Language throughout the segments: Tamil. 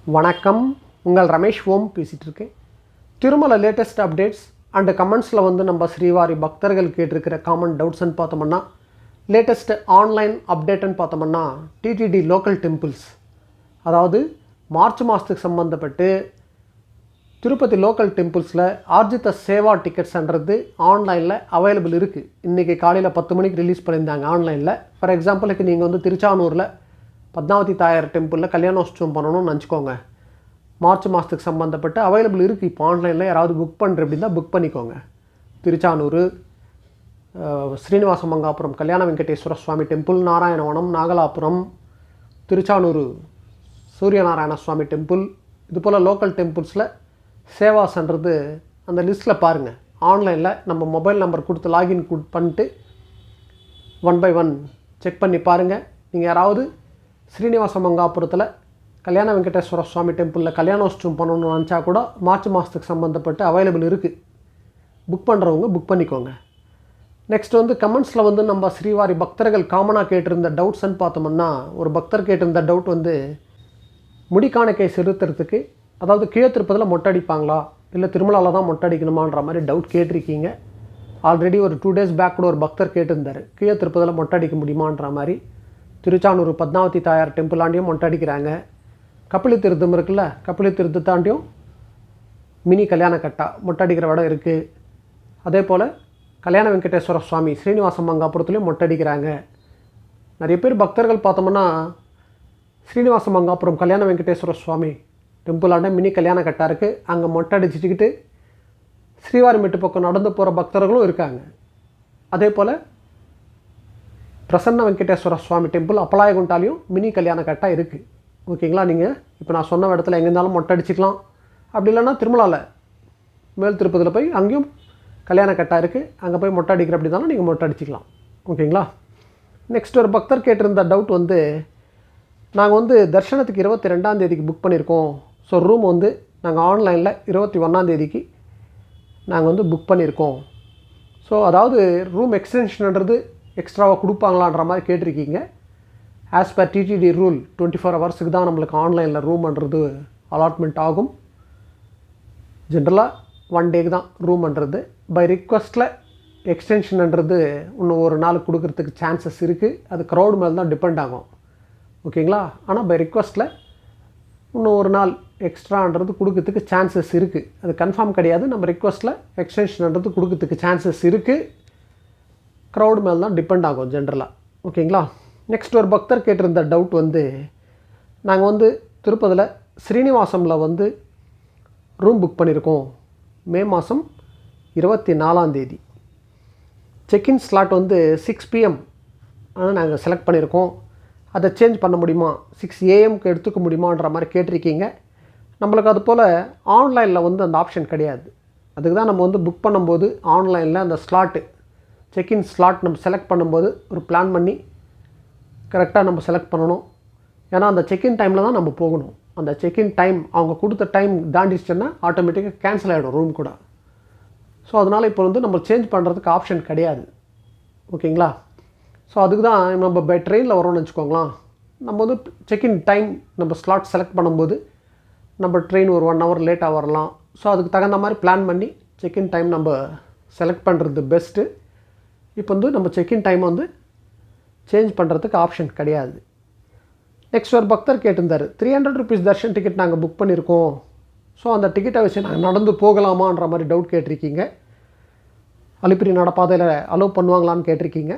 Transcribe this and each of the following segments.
வணக்கம். உங்கள் ரமேஷ் ஓம் பேசிகிட்டு இருக்கேன். திருமலை லேட்டஸ்ட் அப்டேட்ஸ் அண்டு கமெண்ட்ஸில் நம்ம ஸ்ரீவாரி பக்தர்கள் கேட்டிருக்கிற காமன் டவுட்ஸ்ன்னு பார்த்தோம்னா, லேட்டஸ்ட்டு ஆன்லைன் அப்டேட்டுன்னு பார்த்தோம்னா டிடிடி லோக்கல் டெம்பிள்ஸ், அதாவது மார்ச் மாதத்துக்கு சம்மந்தப்பட்டு திருப்பதி லோக்கல் டெம்பிள்ஸில் ஆர்ஜித சேவா டிக்கெட்ஸ்ன்றது ஆன்லைனில் அவைலபிள் இருக்குது. இன்றைக்கி காலையில் 10 மணிக்கு ரிலீஸ் பண்ணியிருந்தாங்க ஆன்லைனில். ஃபார் எக்ஸாம்பிளுக்கு நீங்கள் திருச்சானூரில் பத்மாவதி தாயார் டெம்பிளில் கல்யாணோற்சவம் பண்ணணும்னு நினச்சிக்கோங்க. மார்ச் மாதத்துக்கு சம்மந்தப்பட்டு அவைலபிள் இருக்குது. இப்போ ஆன்லைனில் யாராவது புக் பண்ணுற அப்படின்னா புக் பண்ணிக்கோங்க. திருச்சானூர், ஸ்ரீனிவாச மங்காபுரம் கல்யாண வெங்கடேஸ்வர சுவாமி டெம்பிள், நாராயணவனம், நாகலாபுரம், திருச்சானூர் சூரியநாராயண சுவாமி டெம்பிள், இது போல் லோக்கல் டெம்பிள்ஸில் சேவாஸ்ன்றது அந்த லிஸ்ட்டில் பாருங்கள். ஆன்லைனில் நம்ம மொபைல் நம்பர் கொடுத்து லாகின் பண்ணிட்டு 1 by 1 செக் பண்ணி பாருங்கள். நீங்கள் யாராவது ஸ்ரீனிவாச மங்காபுரத்தில் கல்யாண வெங்கடேஸ்வர சுவாமி டெம்பிளில் கல்யாணோற்சவம் பண்ணணும்னு நினச்சா கூட மார்ச் மாதத்துக்கு சம்மந்தப்பட்டு அவைலபிள் இருக்குது. புக் பண்ணுறவங்க புக் பண்ணிக்கோங்க. நெக்ஸ்ட் கமெண்ட்ஸில் நம்ம ஸ்ரீவாரி பக்தர்கள் காமனாக கேட்டிருந்த டவுட்ஸ்ன்னு பார்த்தோம்னா, ஒரு பக்தர் கேட்டிருந்த டவுட் முடிக்காணிக்கை செலுத்துறதுக்கு, அதாவது கீழ திருப்பதியில் மொட்டை அடிப்பாங்களா இல்லை திருமலாவில் தான் மொட்டை அடிக்கணுமான்ற மாதிரி டவுட் கேட்டிருக்கீங்க. ஆல்ரெடி ஒரு 2 days பேக் கூட ஒரு பக்தர் கேட்டிருந்தார், கீழ திருப்பதியில் மொட்டை அடிக்க முடியுமான்ற மாதிரி. திருச்சானூர் பத்மாவதி தாயார் டெம்பிளாண்டியும் மொட்டை அடிக்கிறாங்க. கப்பிலி திருத்தம் இருக்குல்ல, கப்பிலி திருத்தாண்டியும் மினி கல்யாண கட்டா மொட்டை அடிக்கிற இடம் இருக்குது. அதே போல் கல்யாண வெங்கடேஸ்வர சுவாமி ஸ்ரீனிவாச மங்காபுரத்துலேயும் மொட்டை அடிக்கிறாங்க. நிறைய பேர் பக்தர்கள் பார்த்தோம்னா ஸ்ரீனிவாச மங்காபுரம் கல்யாண வெங்கடேஸ்வர சுவாமி டெம்பிளாண்ட மினி கல்யாண கட்டா இருக்குது, அங்கே மொட்டை அடிச்சுக்கிட்டு ஸ்ரீவாரிமெட்டு பக்கம் நடந்து போகிற பக்தர்களும் இருக்காங்க. அதே போல் பிரசன்ன வெங்கடேஸ்வர சுவாமி டெம்பிள் அப்பலாயகுண்டாலையும் மினி கல்யாண கட்டா இருக்குது. ஓகேங்களா? நீங்கள் இப்போ நான் சொன்ன இடத்துல எங்கே இருந்தாலும் மொட்டை அடிச்சிக்கலாம். அப்படி இல்லைன்னா திருமலாவில் மேல் திருப்பதியில் போய் அங்கேயும் கல்யாண கட்டா இருக்குது, அங்கே போய் மொட்டை அடிக்கிற அப்படி இருந்தாலும் நீங்கள் மொட்டை அடிச்சிக்கலாம். ஓகேங்களா? நெக்ஸ்ட் ஒரு பக்தர் கேட்டிருந்த டவுட் நாங்கள் தர்ஷனத்துக்கு 22ஆம் தேதிக்கு புக் பண்ணியிருக்கோம். ஸோ ரூம் நாங்கள் ஆன்லைனில் 21ஆம் தேதிக்கு நாங்கள் புக் பண்ணியிருக்கோம். ஸோ அதாவது ரூம் எக்ஸ்டென்ஷன்ன்றது எக்ஸ்ட்ராவாக கொடுப்பாங்களான்ற மாதிரி கேட்டிருக்கீங்க. As per TTD rule 24 hours தான் நம்மளுக்கு ஆன்லைனில் ரூம்ன்றது அலாட்மெண்ட் ஆகும். ஜென்ரலாக 1 day தான் ரூம்ன்றது. பை ரிக்வஸ்ட்டில் எக்ஸ்டென்ஷன்ன்றது இன்னும் ஒரு நாள் கொடுக்கறதுக்கு சான்சஸ் இருக்குது. அது க்ரௌட் மேலே தான் டிபெண்ட் ஆகும். ஓகேங்களா? ஆனால் பை ரிக்வஸ்ட்டில் இன்னும் ஒரு நாள் எக்ஸ்ட்ரான்றது கொடுக்கறதுக்கு சான்சஸ் இருக்குது. அது கன்ஃபார்ம் கிடையாது. நம்ம ரிக்வஸ்ட்டில் எக்ஸ்டென்ஷன்ன்றது கொடுக்கறதுக்கு சான்சஸ் இருக்குது. க்ரௌட் மேலே தான் டிபெண்ட் ஆகும் ஜென்ரலாக. ஓகேங்களா? நெக்ஸ்ட் ஒரு பக்தர் கேட்டிருந்த டவுட் நாங்கள் திருப்பதியில் ஸ்ரீனிவாசமில் ரூம் புக் பண்ணியிருக்கோம். மே மாதம் 24ஆம் தேதி. செக்இன் ஸ்லாட் 6 PM நாங்கள் செலக்ட் பண்ணியிருக்கோம். அதை சேஞ்ச் பண்ண முடியுமா, 6 AM எடுத்துக்க முடியுமான்ற மாதிரி கேட்டிருக்கீங்க. நம்மளுக்கு அது போல் ஆன்லைனில் அந்த ஆப்ஷன் கிடையாது. அதுக்கு தான் நம்ம புக் பண்ணும்போது ஆன்லைனில் அந்த ஸ்லாட்டு செக்இன் ஸ்லாட் நம்ம செலக்ட் பண்ணும்போது ஒரு பிளான் பண்ணி கரெக்டாக நம்ம செலக்ட் பண்ணணும். ஏன்னா அந்த செக்இன் டைமில் தான் நம்ம போகணும். அந்த செக்இன் டைம் அவங்க கொடுத்த டைம் தாண்டிச்சுன்னா ஆட்டோமேட்டிக்காக கேன்சல் ஆகிடும் ரூம் கூட. ஸோ அதனால் இப்போ நம்ம சேஞ்ச் பண்ணுறதுக்கு ஆப்ஷன் கிடையாது. ஓகேங்களா? ஸோ அதுக்கு தான் நம்ம பை ட்ரெயினில் வரோம்னு வச்சுக்கோங்களேன். நம்ம செக்இன் டைம் நம்ம ஸ்லாட் செலக்ட் பண்ணும்போது நம்ம ட்ரெயின் ஒரு 1 hour லேட்டாக வரலாம். ஸோ அதுக்கு தகுந்த மாதிரி பிளான் பண்ணி செக்இன் டைம் நம்ம செலக்ட் பண்ணுறது பெஸ்ட்டு. இப்போ நம்ம செக்இன் டைம் சேஞ்ச் பண்ணுறதுக்கு ஆப்ஷன் கிடையாது. நெக்ஸ்ட் ஒரு பக்தர் கேட்டிருந்தார், 300 rupees தர்ஷன் டிக்கெட் நாங்கள் புக் பண்ணியிருக்கோம். ஸோ அந்த டிக்கெட்டை வச்சு நாங்கள் நடந்து போகலாமான்ற மாதிரி டவுட் கேட்டிருக்கீங்க. அலிப்பிரி நடப்பாதையில் அலோவ் பண்ணுவாங்களான்னு கேட்டிருக்கீங்க.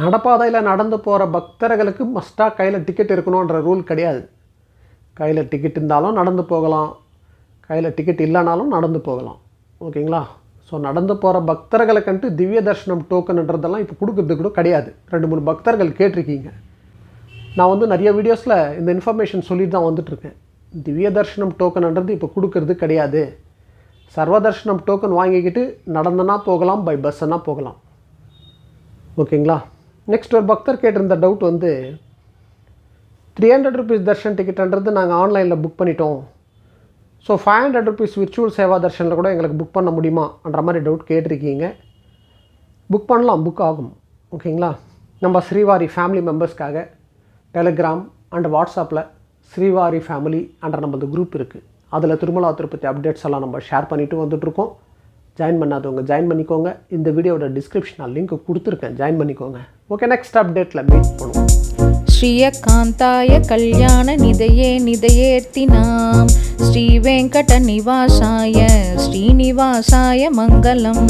நடப்பாதையில் நடந்து போகிற பக்தர்களுக்கு மஸ்ட்டாக கையில் டிக்கெட் இருக்கணுன்ற ரூல் கிடையாது. கையில் டிக்கெட் இருந்தாலும் நடந்து போகலாம், கையில் டிக்கெட் இல்லைனாலும் நடந்து போகலாம். ஓகேங்களா? ஸோ நடந்து போகிற பக்தர்களுக்குன்ட்டு திவ்ய தர்ஷனம் டோக்கன்ன்றதெல்லாம் இப்போ கொடுக்குறது கூட கிடையாது. 2-3 பக்தர்கள் கேட்டிருக்கீங்க. நான் நிறைய வீடியோஸில் இந்த இன்ஃபர்மேஷன் சொல்லிட்டு தான் வந்துட்டுருக்கேன். திவ்ய தர்ஷனம் டோக்கன்ன்றது இப்போ கொடுக்கறது கிடையாது. சர்வ தர்ஷனம் டோக்கன் வாங்கிக்கிட்டு நடந்தனா போகலாம், பை பஸ்ஸுன்னா போகலாம். ஓகேங்களா? நெக்ஸ்ட் ஒரு பக்தர் கேட்டிருந்த டவுட் 300 rupees தர்ஷன் டிக்கெட்ன்றது நாங்கள் ஆன்லைனில் புக் பண்ணிட்டோம். ஸோ 500 rupees விர்ச்சுவல் சேவா தர்ஷனில் கூட எங்களுக்கு புக் பண்ண முடியுமான்ற மாதிரி டவுட் கேட்டிருக்கீங்க. புக் பண்ணலாம், புக் ஆகும். ஓகேங்களா? நம்ம ஸ்ரீவாரி ஃபேமிலி மெம்பர்ஸ்க்காக டெலிகிராம் அண்ட் வாட்ஸ்அப்பில் ஸ்ரீவாரி ஃபேமிலி என்ற நம்மளது குரூப் இருக்குது. அதில் திருமலா திருப்பதி அப்டேட்ஸ் எல்லாம் நம்ம ஷேர் பண்ணிவிட்டு வந்துட்ருக்கோம். ஜாயின் பண்ணாதவங்க ஜாயின் பண்ணிக்கோங்க. இந்த வீடியோட டிஸ்கிரிப்ஷனில் லிங்க் கொடுத்துருக்கேன், ஜாயின் பண்ணிக்கோங்க. ஓகே, நெக்ஸ்ட் அப்டேட்டில் மீட் பண்ணுவோம். ஸ்ரீயகாந்தாய கல்யாண நிதையே நிதையேர்த்தினாம் ஸ்ரீ வெங்கட நிவாசாய ஸ்ரீனிவாசாய மங்களம்.